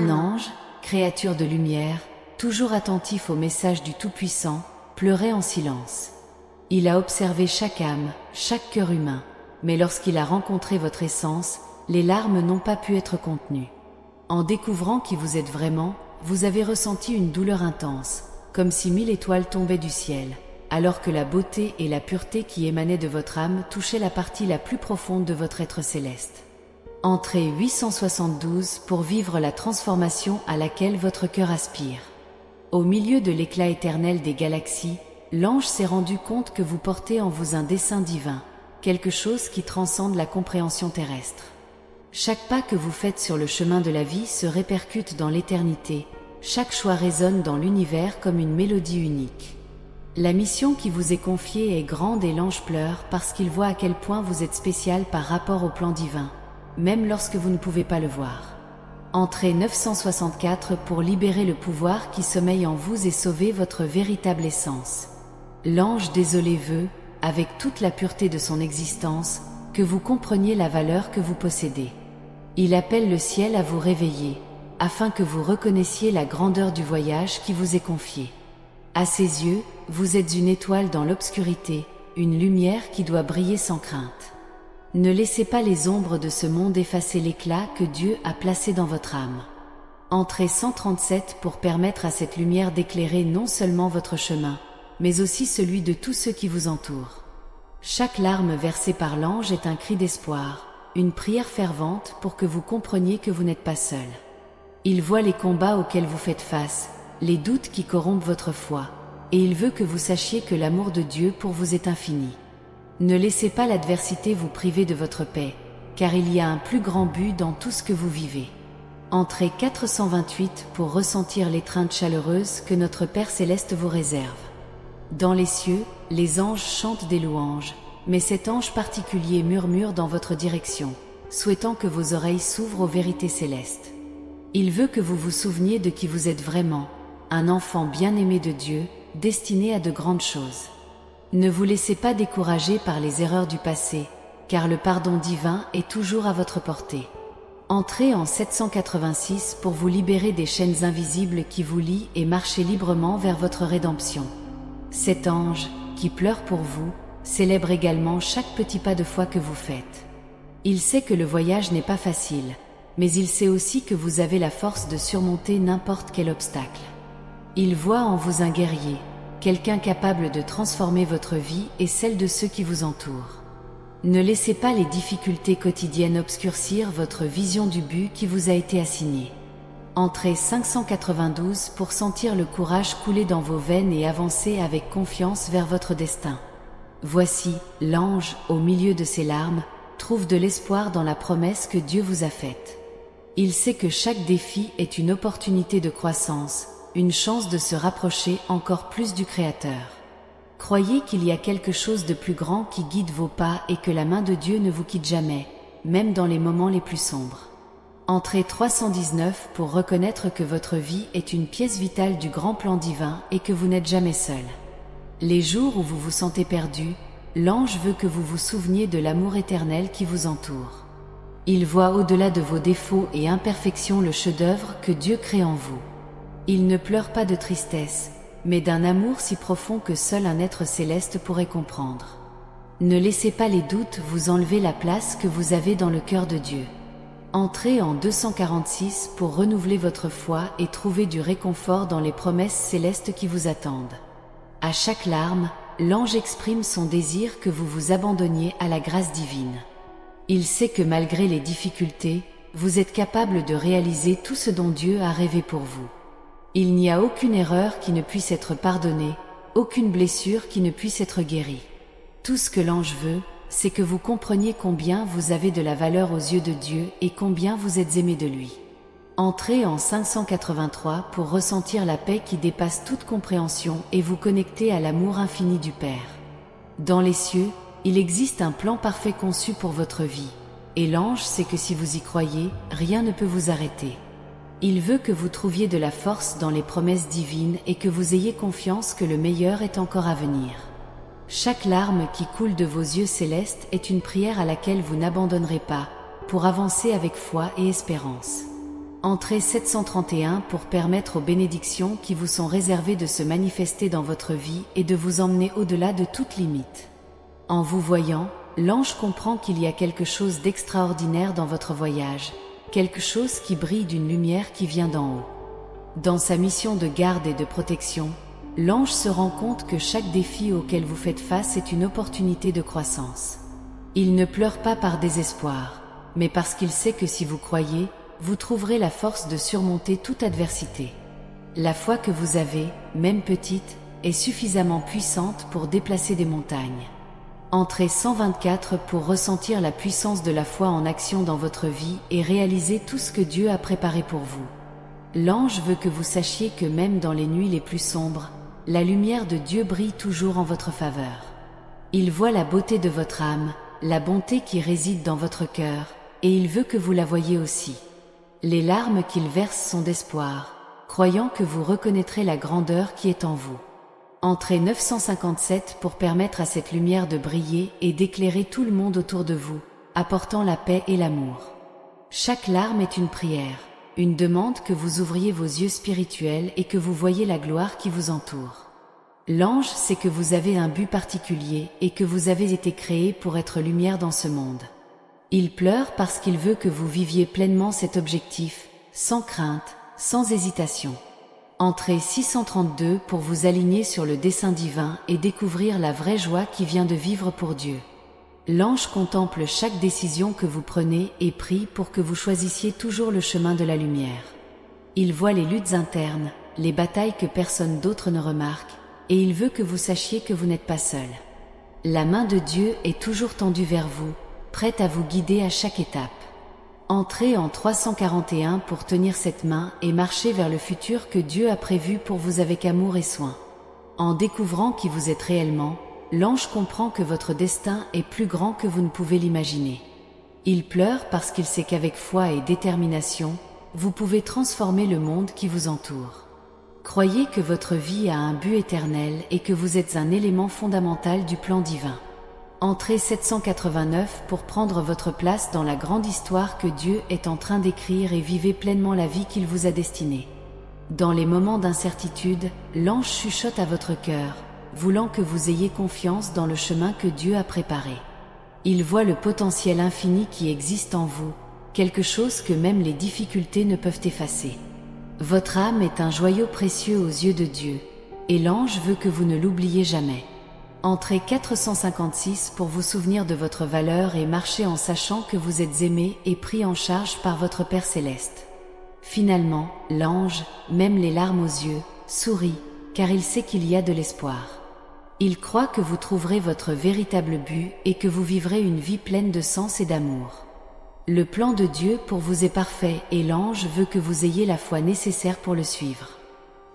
Un ange, créature de lumière, toujours attentif au message du Tout-Puissant, pleurait en silence. Il a observé chaque âme, chaque cœur humain, mais lorsqu'il a rencontré votre essence, les larmes n'ont pas pu être contenues. En découvrant qui vous êtes vraiment, vous avez ressenti une douleur intense, comme si 1000 étoiles tombaient du ciel, alors que la beauté et la pureté qui émanaient de votre âme touchaient la partie la plus profonde de votre être céleste. Entrez 872 pour vivre la transformation à laquelle votre cœur aspire. Au milieu de l'éclat éternel des galaxies, l'ange s'est rendu compte que vous portez en vous un dessein divin, quelque chose qui transcende la compréhension terrestre. Chaque pas que vous faites sur le chemin de la vie se répercute dans l'éternité, chaque choix résonne dans l'univers comme une mélodie unique. La mission qui vous est confiée est grande et l'ange pleure parce qu'il voit à quel point vous êtes spécial par rapport au plan divin, même lorsque vous ne pouvez pas le voir. Entrez 964 pour libérer le pouvoir qui sommeille en vous et sauver votre véritable essence. L'ange désolé veut, avec toute la pureté de son existence, que vous compreniez la valeur que vous possédez. Il appelle le ciel à vous réveiller, afin que vous reconnaissiez la grandeur du voyage qui vous est confié. À ses yeux, vous êtes une étoile dans l'obscurité, une lumière qui doit briller sans crainte. Ne laissez pas les ombres de ce monde effacer l'éclat que Dieu a placé dans votre âme. Entrez 137 pour permettre à cette lumière d'éclairer non seulement votre chemin, mais aussi celui de tous ceux qui vous entourent. Chaque larme versée par l'ange est un cri d'espoir, une prière fervente pour que vous compreniez que vous n'êtes pas seul. Il voit les combats auxquels vous faites face, les doutes qui corrompent votre foi, et il veut que vous sachiez que l'amour de Dieu pour vous est infini. Ne laissez pas l'adversité vous priver de votre paix, car il y a un plus grand but dans tout ce que vous vivez. Entrez 428 pour ressentir l'étreinte chaleureuse que notre Père Céleste vous réserve. Dans les cieux, les anges chantent des louanges, mais cet ange particulier murmure dans votre direction, souhaitant que vos oreilles s'ouvrent aux vérités célestes. Il veut que vous vous souveniez de qui vous êtes vraiment, un enfant bien-aimé de Dieu, destiné à de grandes choses. Ne vous laissez pas décourager par les erreurs du passé, car le pardon divin est toujours à votre portée. Entrez en 786 pour vous libérer des chaînes invisibles qui vous lient et marcher librement vers votre rédemption. Cet ange, qui pleure pour vous, célèbre également chaque petit pas de foi que vous faites. Il sait que le voyage n'est pas facile, mais il sait aussi que vous avez la force de surmonter n'importe quel obstacle. Il voit en vous un guerrier, quelqu'un capable de transformer votre vie et celle de ceux qui vous entourent. Ne laissez pas les difficultés quotidiennes obscurcir votre vision du but qui vous a été assigné. Entrez 592 pour sentir le courage couler dans vos veines et avancer avec confiance vers votre destin. Voici, l'ange, au milieu de ses larmes, trouve de l'espoir dans la promesse que Dieu vous a faite. Il sait que chaque défi est une opportunité de croissance, une chance de se rapprocher encore plus du Créateur. Croyez qu'il y a quelque chose de plus grand qui guide vos pas et que la main de Dieu ne vous quitte jamais, même dans les moments les plus sombres. Entrez 319 pour reconnaître que votre vie est une pièce vitale du grand plan divin et que vous n'êtes jamais seul. Les jours où vous vous sentez perdu, l'ange veut que vous vous souveniez de l'amour éternel qui vous entoure. Il voit au-delà de vos défauts et imperfections le chef-d'œuvre que Dieu crée en vous. Il ne pleure pas de tristesse, mais d'un amour si profond que seul un être céleste pourrait comprendre. Ne laissez pas les doutes vous enlever la place que vous avez dans le cœur de Dieu. Entrez en 246 pour renouveler votre foi et trouver du réconfort dans les promesses célestes qui vous attendent. À chaque larme, l'ange exprime son désir que vous vous abandonniez à la grâce divine. Il sait que malgré les difficultés, vous êtes capable de réaliser tout ce dont Dieu a rêvé pour vous. Il n'y a aucune erreur qui ne puisse être pardonnée, aucune blessure qui ne puisse être guérie. Tout ce que l'ange veut, c'est que vous compreniez combien vous avez de la valeur aux yeux de Dieu et combien vous êtes aimé de lui. Entrez en 583 pour ressentir la paix qui dépasse toute compréhension et vous connecter à l'amour infini du Père. Dans les cieux, il existe un plan parfait conçu pour votre vie, et l'ange sait que si vous y croyez, rien ne peut vous arrêter. Il veut que vous trouviez de la force dans les promesses divines et que vous ayez confiance que le meilleur est encore à venir. Chaque larme qui coule de vos yeux célestes est une prière à laquelle vous n'abandonnerez pas, pour avancer avec foi et espérance. Entrée 731 pour permettre aux bénédictions qui vous sont réservées de se manifester dans votre vie et de vous emmener au-delà de toute limite. En vous voyant, l'ange comprend qu'il y a quelque chose d'extraordinaire dans votre voyage, quelque chose qui brille d'une lumière qui vient d'en haut. Dans sa mission de garde et de protection, l'ange se rend compte que chaque défi auquel vous faites face est une opportunité de croissance. Il ne pleure pas par désespoir, mais parce qu'il sait que si vous croyez, vous trouverez la force de surmonter toute adversité. La foi que vous avez, même petite, est suffisamment puissante pour déplacer des montagnes. Entrez 124 pour ressentir la puissance de la foi en action dans votre vie et réaliser tout ce que Dieu a préparé pour vous. L'ange veut que vous sachiez que même dans les nuits les plus sombres, la lumière de Dieu brille toujours en votre faveur. Il voit la beauté de votre âme, la bonté qui réside dans votre cœur, et il veut que vous la voyiez aussi. Les larmes qu'il verse sont d'espoir, croyant que vous reconnaîtrez la grandeur qui est en vous. Entrez 957 pour permettre à cette lumière de briller et d'éclairer tout le monde autour de vous, apportant la paix et l'amour. Chaque larme est une prière, une demande que vous ouvriez vos yeux spirituels et que vous voyez la gloire qui vous entoure. L'ange sait que vous avez un but particulier et que vous avez été créé pour être lumière dans ce monde. Il pleure parce qu'il veut que vous viviez pleinement cet objectif, sans crainte, sans hésitation. Entrez 632 pour vous aligner sur le dessein divin et découvrir la vraie joie qui vient de vivre pour Dieu. L'ange contemple chaque décision que vous prenez et prie pour que vous choisissiez toujours le chemin de la lumière. Il voit les luttes internes, les batailles que personne d'autre ne remarque, et il veut que vous sachiez que vous n'êtes pas seul. La main de Dieu est toujours tendue vers vous, prête à vous guider à chaque étape. Entrez en 341 pour tenir cette main et marcher vers le futur que Dieu a prévu pour vous avec amour et soin. En découvrant qui vous êtes réellement, l'ange comprend que votre destin est plus grand que vous ne pouvez l'imaginer. Il pleure parce qu'il sait qu'avec foi et détermination, vous pouvez transformer le monde qui vous entoure. Croyez que votre vie a un but éternel et que vous êtes un élément fondamental du plan divin. Entrez 789 pour prendre votre place dans la grande histoire que Dieu est en train d'écrire et vivez pleinement la vie qu'il vous a destinée. Dans les moments d'incertitude, l'ange chuchote à votre cœur, voulant que vous ayez confiance dans le chemin que Dieu a préparé. Il voit le potentiel infini qui existe en vous, quelque chose que même les difficultés ne peuvent effacer. Votre âme est un joyau précieux aux yeux de Dieu, et l'ange veut que vous ne l'oubliez jamais. Entrez 456 pour vous souvenir de votre valeur et marcher en sachant que vous êtes aimé et pris en charge par votre Père Céleste. Finalement, l'ange, même les larmes aux yeux, sourit, car il sait qu'il y a de l'espoir. Il croit que vous trouverez votre véritable but et que vous vivrez une vie pleine de sens et d'amour. Le plan de Dieu pour vous est parfait et l'ange veut que vous ayez la foi nécessaire pour le suivre.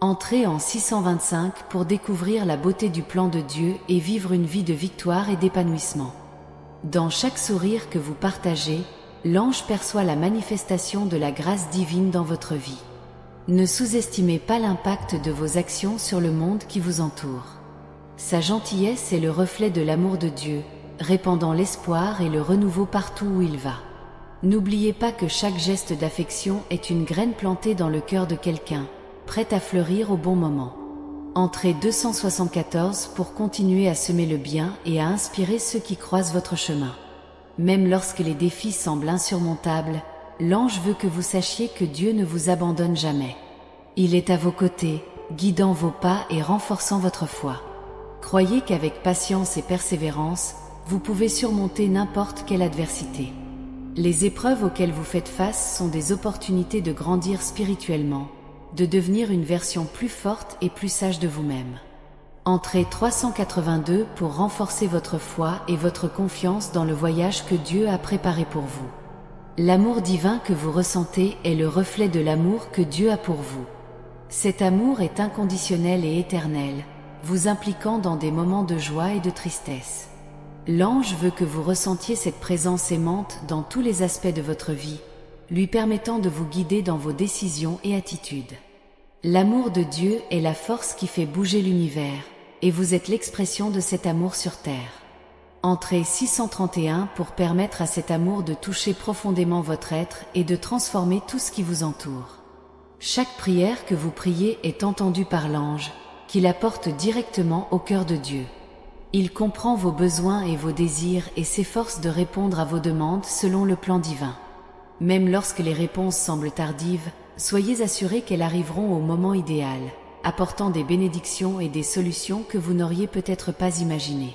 Entrez en 625 pour découvrir la beauté du plan de Dieu et vivre une vie de victoire et d'épanouissement. Dans chaque sourire que vous partagez, l'ange perçoit la manifestation de la grâce divine dans votre vie. Ne sous-estimez pas l'impact de vos actions sur le monde qui vous entoure. Sa gentillesse est le reflet de l'amour de Dieu, répandant l'espoir et le renouveau partout où il va. N'oubliez pas que chaque geste d'affection est une graine plantée dans le cœur de quelqu'un, prête à fleurir au bon moment. Entrez 274 pour continuer à semer le bien et à inspirer ceux qui croisent votre chemin. Même lorsque les défis semblent insurmontables, l'ange veut que vous sachiez que Dieu ne vous abandonne jamais. Il est à vos côtés, guidant vos pas et renforçant votre foi. Croyez qu'avec patience et persévérance, vous pouvez surmonter n'importe quelle adversité. Les épreuves auxquelles vous faites face sont des opportunités de grandir spirituellement, de devenir une version plus forte et plus sage de vous-même. Entrez 382 pour renforcer votre foi et votre confiance dans le voyage que Dieu a préparé pour vous. L'amour divin que vous ressentez est le reflet de l'amour que Dieu a pour vous. Cet amour est inconditionnel et éternel, vous impliquant dans des moments de joie et de tristesse. L'ange veut que vous ressentiez cette présence aimante dans tous les aspects de votre vie, lui permettant de vous guider dans vos décisions et attitudes. L'amour de Dieu est la force qui fait bouger l'univers, et vous êtes l'expression de cet amour sur terre. Entrée 631 pour permettre à cet amour de toucher profondément votre être et de transformer tout ce qui vous entoure. Chaque prière que vous priez est entendue par l'ange, qui la porte directement au cœur de Dieu. Il comprend vos besoins et vos désirs et s'efforce de répondre à vos demandes selon le plan divin. Même lorsque les réponses semblent tardives, soyez assurés qu'elles arriveront au moment idéal, apportant des bénédictions et des solutions que vous n'auriez peut-être pas imaginées.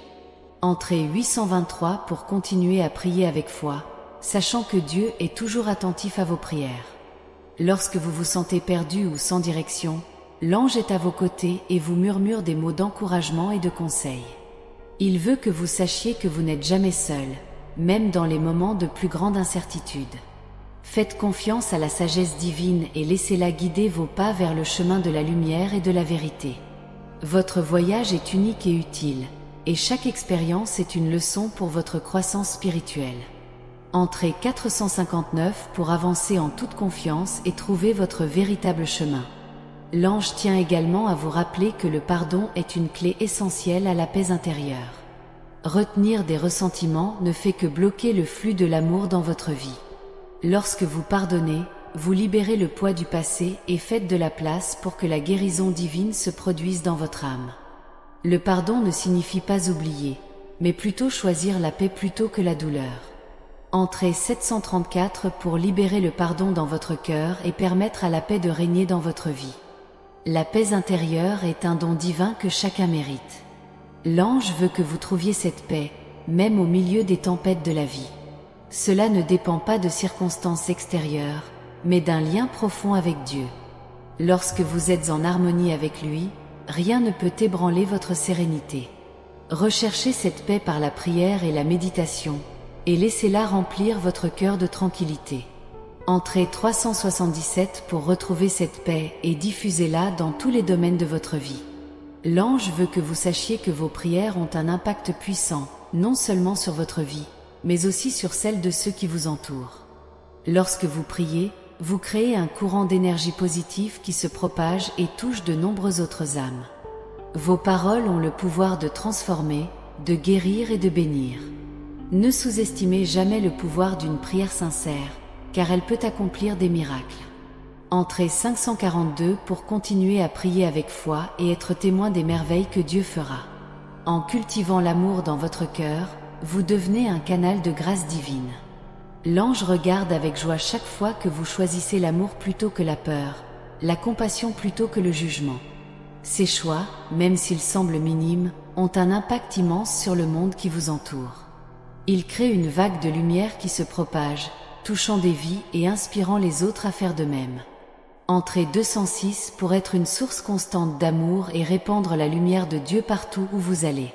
Entrée 823 pour continuer à prier avec foi, sachant que Dieu est toujours attentif à vos prières. Lorsque vous vous sentez perdu ou sans direction, l'ange est à vos côtés et vous murmure des mots d'encouragement et de conseil. Il veut que vous sachiez que vous n'êtes jamais seul, même dans les moments de plus grande incertitude. Faites confiance à la sagesse divine et laissez-la guider vos pas vers le chemin de la lumière et de la vérité. Votre voyage est unique et utile, et chaque expérience est une leçon pour votre croissance spirituelle. Entrée 459 pour avancer en toute confiance et trouver votre véritable chemin. L'ange tient également à vous rappeler que le pardon est une clé essentielle à la paix intérieure. Retenir des ressentiments ne fait que bloquer le flux de l'amour dans votre vie. Lorsque vous pardonnez, vous libérez le poids du passé et faites de la place pour que la guérison divine se produise dans votre âme. Le pardon ne signifie pas oublier, mais plutôt choisir la paix plutôt que la douleur. Entrée 734 pour libérer le pardon dans votre cœur et permettre à la paix de régner dans votre vie. La paix intérieure est un don divin que chacun mérite. L'ange veut que vous trouviez cette paix, même au milieu des tempêtes de la vie. Cela ne dépend pas de circonstances extérieures, mais d'un lien profond avec Dieu. Lorsque vous êtes en harmonie avec lui, rien ne peut ébranler votre sérénité. Recherchez cette paix par la prière et la méditation, et laissez-la remplir votre cœur de tranquillité. Entrez 377 pour retrouver cette paix et diffusez-la dans tous les domaines de votre vie. L'ange veut que vous sachiez que vos prières ont un impact puissant, non seulement sur votre vie, mais aussi sur celle de ceux qui vous entourent. Lorsque vous priez, vous créez un courant d'énergie positive qui se propage et touche de nombreuses autres âmes. Vos paroles ont le pouvoir de transformer, de guérir et de bénir. Ne sous-estimez jamais le pouvoir d'une prière sincère, car elle peut accomplir des miracles. Entrez 542 pour continuer à prier avec foi et être témoin des merveilles que Dieu fera. En cultivant l'amour dans votre cœur, vous devenez un canal de grâce divine. L'ange regarde avec joie chaque fois que vous choisissez l'amour plutôt que la peur, la compassion plutôt que le jugement. Ces choix, même s'ils semblent minimes, ont un impact immense sur le monde qui vous entoure. Ils créent une vague de lumière qui se propage, touchant des vies et inspirant les autres à faire de même. Entrez 206 pour être une source constante d'amour et répandre la lumière de Dieu partout où vous allez.